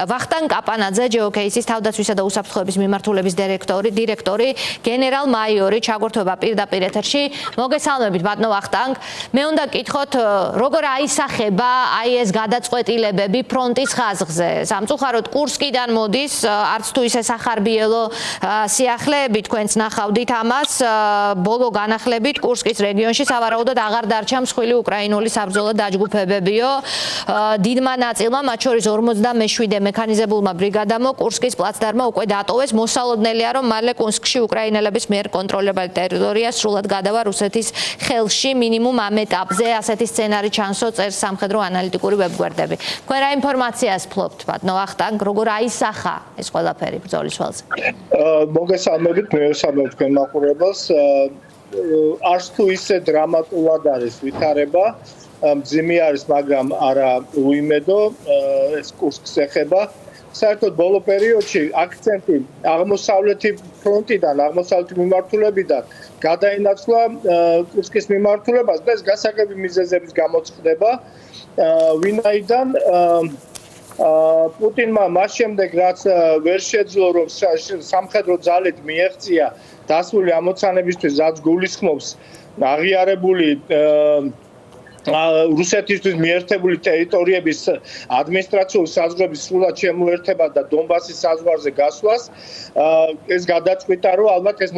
ვახტანგ კაპანაძე, GeoCase-ის თავდაცვისა და უსაფრთხოების მიმართულების დირექტორი, გენერალ-მაიორი ჩაგვერთვება პირდაპირ ეთერში. მოგესალმებით, ბატონო ვახტანგ. მე უნდა გკითხოთ, როგორ აისახება ეს გადაწყვეტილებები ფრონტის ხაზზე. სამწუხაროდ კურსკიდან მოდის, არც თუ ისე სახარბიელო სიახლეები, თქვენც ნახავდით ამას. ბოლო განახლებით კურსკის რეგიონში სავარაუდოდ აღარ დარჩა მსხვილი უკრაინული საბრძოლო დაჯგუფებებიო. დიდმა ნაწილმა, მათ შორის 57 მექანიზებულმა ბრიგადამო კურსკის პლაცდარმა უკვე დატოვეს. მოსალოდნელია, რომ მალე კურსკში უკრაინელების მიერ კონტროლირებული ტერიტორია სრულად გადავა რუსეთის ხელში. მინიმუმ ამ ეტაპზე ასეთი სცენარი ჩანსო წერს სამხედრო ანალიტიკური ვებგვერდები. თქვენ რა ინფორმაციას ფლობთ, ბატონო ვახტანგ, როგორ აისახა ეს ყველაფერი ბრძოლის ველზე? მოგესალმებით, მე ვესალმებ თქვენ მაყურებელს. არც თუ ისე დრამატულად არის ვითარება. მძიმე არის, მაგრამ არა უიმედო, ეს კურსკს ეხება. საერთოდ ბოლო პერიოდში აქცენტი აღმოსავლეთი ფრონტიდან, აღმოსავლეთი მიმართულებიდან გადაინაცვლა კურსკის მიმართულებას და ეს გასაგები მიზეზების გამოც ხდება. ვინაიდან პუტინმა მას შემდეგ, რაც ვერ შეძლო, რომ სამხედრო ძალით მიეღწია დასული ამოცანებისთვის, რაც გულისხმობს აღიარებული რუსეთისთვის მიერთებული ტერიტორიების ადმინისტრაციული საზღვრების სრულად შემოერთება და დონბასის საზღვარზე გასვლას, ეს გადაწყვიტა, რომ ალბათ ეს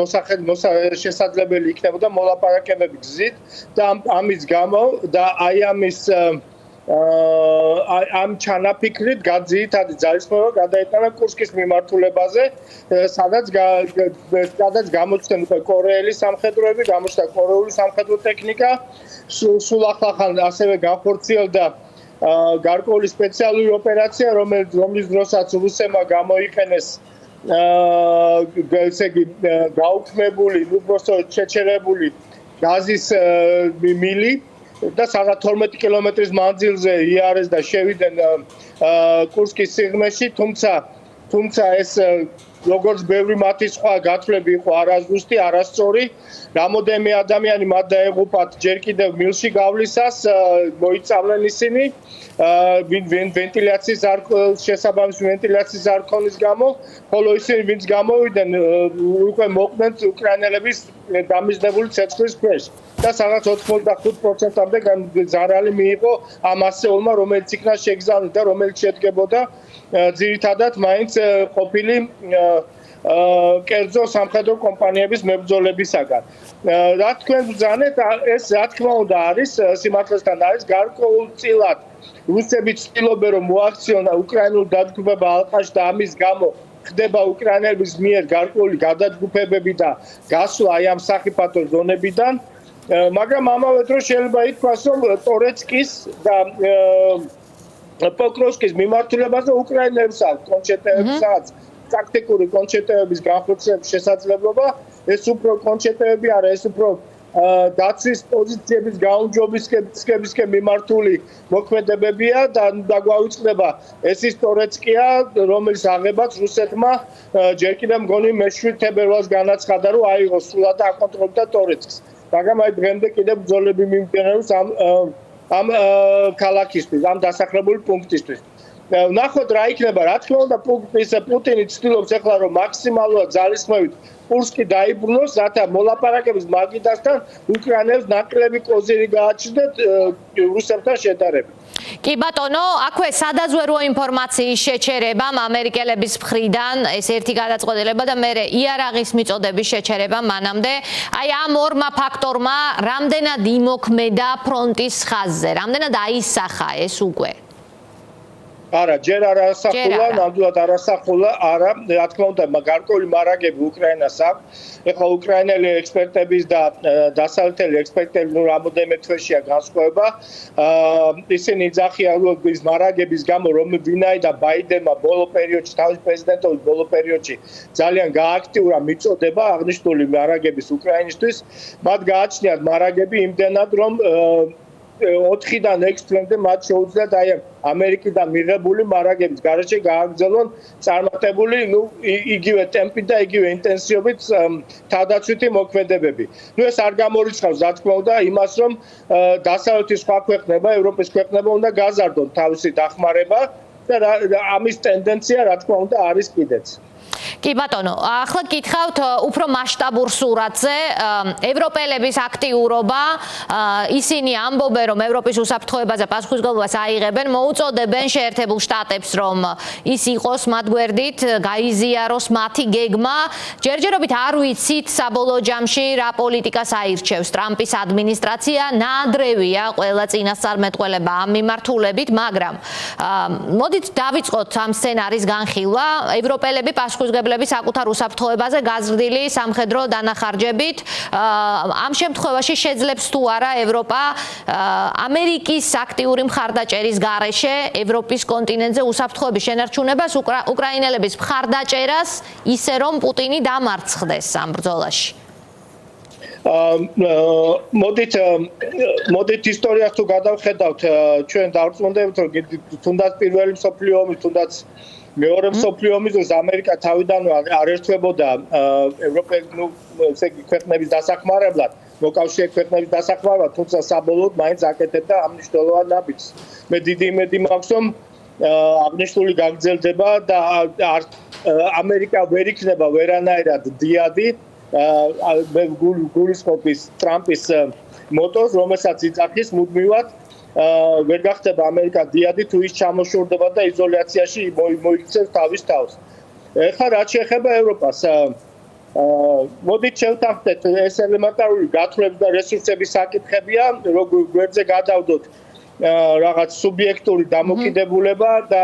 შესაძლებელი იქნებოდა მოლაპარაკებების გზით და ამის გამო და ამ ჩანაფიქრით ძირითადი ძალისხმევა გადაიტანა კურსკის მიმართულებაზე, სადაც გამოჩნდნენ უკვე კორეელი სამხედროები, გამოჩნდა კორეული სამხედრო ტექნიკა, სულ ახლა ასევე განხორციელდა გარკვეული სპეციალური ოპერაცია, რომლის დროსაც რუსებმა გამოიყენეს ესე იგი გაუქმებული, უბრალოდ შეჩერებული გაზის მილი და სადღაც 12 კილომეტრის მანძილზე იარეს და შევიდნენ კურსკის სიღრმეში, თუმცა ეს როგორც ბევრი მათი სხვა გათვლები იყო არაზუსტი, არასწორი. რამოდენიმე ადამიანი მათ დაეღუპათ ჯერ კიდევ მილში გავლისას, მოიწამნენ ისინი ვენტილაციის შესაბამის ვენტილაციის არ ქონის გამო, ხოლო ისინი ვინც გამოვიდნენ უკვე მოკვდნენ უკრაინელების დამიზნებული ცეცხლის ქვეშ და სადღაც 85%-მდე ზარალი მიიღო ამ ასეულმა, რომელიც იქნა შეგზავნილი და რომელიც შედგებოდა ძირითადად მაინც ყოფილი კერძო სამხედრო კომპანიების მებრძოლებისაგან. რა თქვენ ბრძანეთ, ეს რა თქმა უნდა არის, სიმართლესთან არის გარკვეულწილად რუსები ცდილობენ, რომ მოაქციონ უკრაინულ დაჯგუფება ალყაში და ამის გამო ხდება უკრაინელების მიერ გარკვეული გადაჯგუფებები და გასვლა აი ამ სახიფათო ზონებიდან, მაგრამ ამავე დროს შეიძლება ითქვას, რომ ტორეცკის და პოკროვსკის მიმართულებაზე უკრაინელებს აქვს კონჩეტებებსაც ტაქტიკური კონჩეტებების განხორციელების შესაძლებლობა, ეს უფრო კონჩეტებები არა, ეს უფრო დაცვის პოზიციების გაუმჯობესებისკენ მიმართული მოქმედებებია და დაგვაუწყდება ეს ისტორიებია, რომელიც აღებაც რუსეთმა ჯერ კიდევ მგონი მე-7 თებერვალს განაცხადა, რომ აიღო სრულად და აკონტროლებდა ტორეცკს. მაგრამ აი დღემდე კიდევ ბრძოლები მიმდინარეობს ამ ქალაქისთვის, ამ დასახლებული პუნქტისთვის. ნახოთ რა იქნება, რა თქმა უნდა პუტინი ცდილობს ახლა რომ მაქსიმალურად ძალისხმევით კურსკი დაიბრუნოს, რათა მოლაპარაკების მაგიდასთან უკრაინელებს ნაკლები კოზირი გააჩნდეთ რუსებთან შედარებით. კი ბატონო, აქვე სადაზვერო ინფორმაციის შეჩერებამ ამერიკელების მხრიდან ეს ერთი გადაწყვეტილება და მერე იარაღის მიწოდების შეჩერება მანამდე, აი ამ ორმა ფაქტორმა რამდენად იმოქმედა ფრონტის ხაზზე, რამდენად აისახა ეს უკვე? არა, ჯერ არ ასახულა, ნამდვილად არ ასახულა, არა, რა თქმა უნდა, გარკვეული მარაგები უკრაინას აქვს. ეხლა უკრაინელი ექსპერტების და დასავლეთელი ექსპერტები რამოდენიმე თვეშია განსხვავება. ისინი იძახიან, რომ ის მარაგების გამო, რომ ვინაიდან ბაიდენმა ბოლო პერიოდში, თავის პრეზიდენტობის ბოლო პერიოდში ძალიან გააქტიურა მიწოდება აღნიშნული მარაგების უკრაინისთვის, მათ გააჩნიათ მარაგები იმდენად, რომ 4-დან 6 თვემდე მათ შეუძლიათ აი ამერიკიდან მიღებული მარაგების გარეშე გააგრძელონ წარმატებული, იგივე ტემპით და იგივე ინტენსივობით თავდაცვითი მოქმედებები. ეს არ გამორიცხავს, რა თქმა უნდა, იმას, რომ დასავლეთის სხვა ქვეყნებმა, ევროპის ქვეყნებმა უნდა გაზარდონ თავისი დახმარება და ამის ტენდენცია რა თქმა უნდა არის კიდეც. კი ბატონო, ახლა გითხავთ უფრო მასშტაბურ სურათზე, ევროპელების აქტიურობა, ისინი ამბობენ, რომ ევროპის უსაფრთხოებაზე პასუხისმგებლობას აიღებენ, მოუწოდებენ შეერთებულ შტატებს, რომ ის იყოს მათ გვერდით, გაიზიაროს მათი გეგმა. ჯერჯერობით არ ვიცით საბოლოო ჯამში რა პოლიტიკას აირჩევს ტრამპის ადმინისტრაცია, ნაადრევია ყველა წინასწარმეტყველება ამ მიმართულებით, მაგრამ მოდით დავიწყოთ ამ სცენარის განხილვა. ევროპელები პასუხისმგებლები საკუთარ უსაფრთხოებაზე გაზრდილი სამხედრო დანახარჯებით. ამ შემთხვევაში შეძლებს თუ არა ევროპა ამერიკის აქტიური მხარდაჭერის გარეშე ევროპის კონტინენტზე უსაფრთხოების შენარჩუნებას, უკრაინელების მხარდაჭერას, ისე რომ პუტინი დამარცხდეს ამ ბრძოლაში? მოდით ისტორიას თუ გადავხედავთ, ჩვენ დავწმუნდებით, რომ თუნდაც პირველი მსოფლიო ომის, თუნდაც მეორე მსოფლიო ომის დროს ამერიკა თავიდანვე არ ერთვებოდა ევროპელი ქვეყნების დასახმარებლად, მოკავშირე ქვეყნების დასახმარებლად, თუმცა საბოლოოდ მაინც აკეთებდა ამ მნიშვნელოვან ნაბიჯს. მე დიდი იმედი მაქვს, რომ აღნიშნული გაგრძელდება და ამერიკა ვერ იქნება ვერანაირად დიადი გულისხმობ ტრამპის მოტოს, რომელსაც იძახის მუდმივად ვერ გახდება ამერიკა დიადი, თუ ის ჩამოშორდება და იზოლაციაში მოიქცევს თავის თავს. ეხლა რაც შეეხება ევროპას, მოდით შევთანხმდეთ ეს ელემენტარული გათვლების და რესურსების საკითხებია, როგორ გვერდზე გადავდოთ რაღაც სუბიექტური დამოკიდებულება და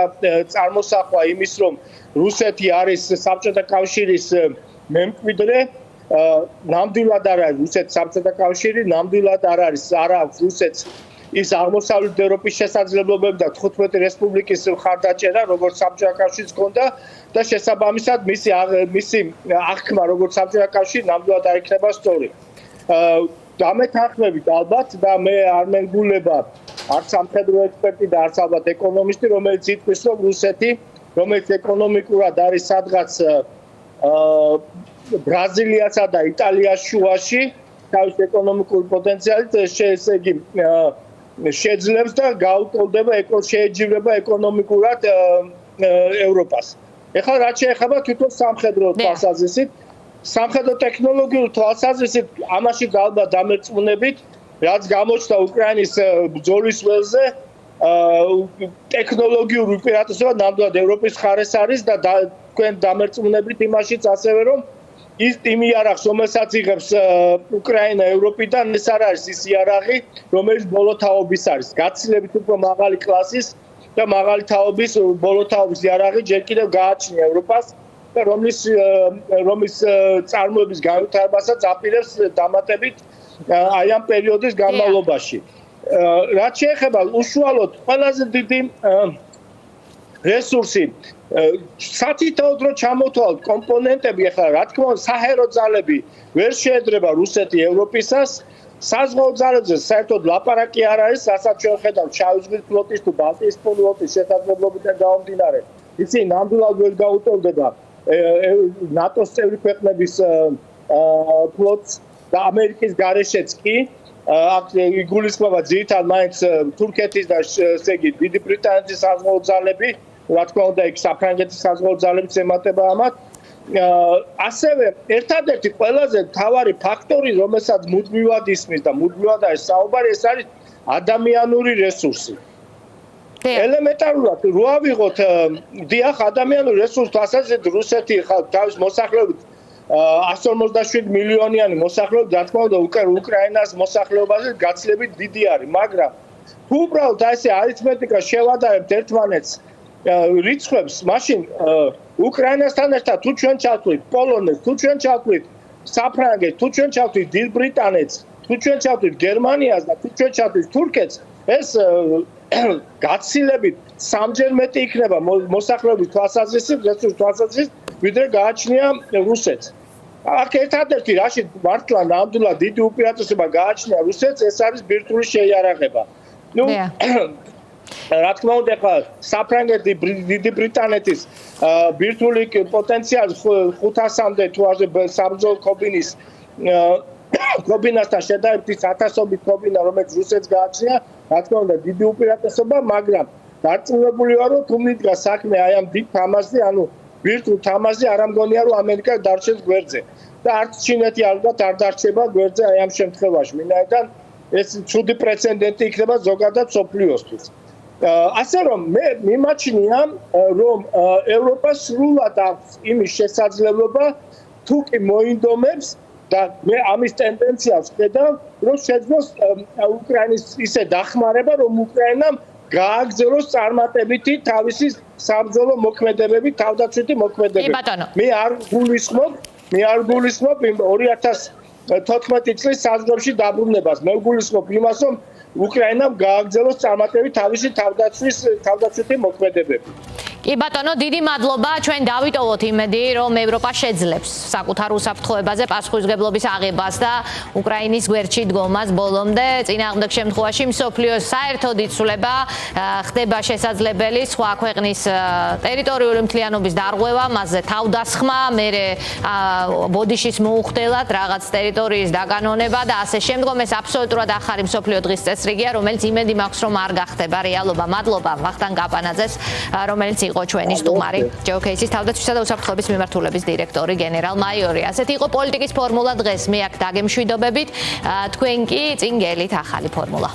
წარმოსახვა იმის, რომ რუსეთი არის საბჭოთა კავშირის მემკვიდრე, ნამდვილად არ არის რუსეთის საბჭოთა კავშირი, ნამდვილად არ აქვს რუსეთს ის აღმოსავლეთ ევროპის შესაძლებლობები და 15 რესპუბლიკის მხარდაჭერა, როგორც საბჭოთა კავშირს ჰქონდა და შესაბამისად მისი აღქმა, როგორც საბჭოთა კავშირი, ნამდვილად არ იქნება სწორი. დამეთანხმებით ალბათ და მე არ მეგულება არც სამხედრო ექსპერტი და არც ალბათ ეკონომისტი, რომელიც იტყვის, რომ რუსეთი, რომელიც ეკონომიკურად არის სადღაც ბრაზილიასა და იტალიას შუაში, თავის ეკონომიკური პოტენციალით შეძლებს და გაუტოლდება შეეჯიბრება ეკონომიკურად ევროპას. ეხლა რაც შეეხება თვითონ სამხედრო თვალსაზრისით, სამხედრო ტექნოლოგიურ თვალსაზრისით ამაში ალბათ დამერწმუნებით, რაც გამოჩნდა უკრაინის ბრძოლის ველზე, ტექნოლოგიური უპირატესობა ნამდვილად ევროპის მხარეს არის და თქვენ დამერწმუნებით იმაშიც ასევე, რომ ის იმ იარაღს, რომელსაც იღებს უკრაინა ევროპიდან, ეს არ არის ის იარაღი, რომელიც ბოლო თაობის არის. გაცილებით უფრო მაღალი კლასის და მაღალი თაობის ბოლო თაობის იარაღი ჯერ კიდევ გააჩნია ევროპას და რომლის წარმოების განვითარებასაც აპირებს დამატებით აი ამ პერიოდის განმავლობაში. რაც შეეხება უშუალოდ ყველაზე დიდი რესურსი სათითაოდ რო ჩამოთვალოთ კომპონენტები, ახლა რა თქმა უნდა საჰერო ძალები ვერ შეედრება რუსეთი ევროპისას, საზღვაო ძალებზე საერთოდ ლაპარაკი არ არის, რასაც ჩვენ ხედავთ შავი ზღვის ფლოტის თუ ბალტიის ფლოტის შესაძლებლობიდან გამომდინარე. ისინი ნამდვილად ვერ გაუტოლდება ნატოს წევრი ქვეყნების ფლოტს და ამერიკის გარეშეც კი აქ იგულისხმება ძირითადად მაინც თურქეთის და ესე იგი დიდი ბრიტანეთის საზღვაო ძალები, რა თქმა უნდა იქ საფრანგეთის საზღვაო ძალებიც ემატება ამათ. ასევე ერთადერთი ყველაზე მთავარი ფაქტორი, რომელსაც მუდმივად ისმის და მუდმივად არის საუბარი, ეს არის ადამიანური რესურსი. ელემენტარულად რო ავიღოთ დიახ ადამიანური რესურსი თვალსაზრისით რუსეთი თავის მოსახლეობით 157 მილიონიანი მოსახლეობით, რა თქმა უნდა უკრაინას მოსახლეობაზე გაცილებით დიდი არის, მაგრამ თუ უბრალოდ ესე არითმეტიკა შევადარებთ ერთმანეთს რიცხვებს, მაშინ უკრაინასთან ერთად თუ ჩვენ ჩავთვლით პოლონეთს, თუ ჩვენ ჩავთვლით საფრანგეთს, თუ ჩვენ ჩავთვლით დიდ ბრიტანეთს, თუ ჩვენ ჩავთვლით გერმანიას და თუ ჩვენ ჩავთვლით თურქეთს, ეს გაცილებით სამჯერ მეტი იქნება მოსახლეობის თვალსაზრისით, რესურსის თვალსაზრისით, ვიდრე გააჩნია რუსეთს. აქ ერთადერთი რაში მართლა ნამდვილად დიდი უპირატესობა გააჩნია რუსეთს, ეს არის ბირთვული შეიარაღება. რა თქმა უნდა, ხა საფრანგეთი, დიდი ბრიტანეთის ბირთვული პოტენციალი 500-მდე თუ ასე საბრძოლო კობინასთან შედარებით 1000-ობით კობინა, რომელიც რუსეთს გააჩნია, რა თქმა უნდა, დიდი უპირატესობა, მაგრამ დარწმუნებული ვარ, რომ თუ მიდგა საქმე აი ამ დიდ თამაშზე, ანუ ვირტუალ თამაშზე, არ ამგონია რომ ამერიკა დარჩენს გვერდზე. და არც ჩინეთი ალბათ არ დარჩება გვერდზე აი ამ შემთხვევაში. მინაიდან ეს ცუდი პრეცედენტი იქნება ზოგადად სოფლიოსთვის. ასე რომ მე მიმაჩნია, რომ ევროპას სრულად აქვს იმის შესაძლებლობა თუ კი მოინდომებს და მე ამის ტენდენციას ვხედავ, რომ შეძლოს უკრაინის ისე დახმარება, რომ უკრაინამ გააგრძელოს წარმატებითი თავისი საბრძოლო მოქმედებები, თავდაცვითი მოქმედებები. მე არ გულისხმობ 2014 წლის საზღვრებში დაბრუნებას. მე გულისხმობ იმას, რომ უკრაინამ გააგრძელოს წარმატებით თავისი თავდაცვითი მოქმედებები. კი ბატონო, დიდი მადლობა. ჩვენ დავიტოვოთ იმედი, რომ ევროპა შეძლებს საკუთარ უსაფრთხოებაზე პასუხისმგებლობის აღებას და უკრაინის გვერდში დგომას ბოლომდე. წინააღმდეგ შემთხვევაში მსოფლიოს საერთოდ იცვლება, ხდება შესაძლებელი სხვა ქვეყნის ტერიტორიული მთლიანობის დარღვევა, მასზე თავდასხმა, მერე ბოდიშის მოუხდელად რაღაც ტერიტორიის დაგანონება და ასე შემდგომ. ეს აბსოლუტურად ახალი მსოფლიო დღის წესრიგია, რომელიც იმედი მაქვს, რომ არ გახდება რეალობა. მადლობა ვახტანგ კაპანაძეს, რომელიც იყო ჩვენი სტუმარი, ჯეოკეისის თავდაცვისა და უსაფრთხოების მიმართულების დირექტორი, გენერალ-მაიორი. ასეთი იყო პოლიტიკის ფორმულა დღეს. მე აქ დაგემშვიდობებით, თქვენ კი წინ გელით ახალი ფორმულა.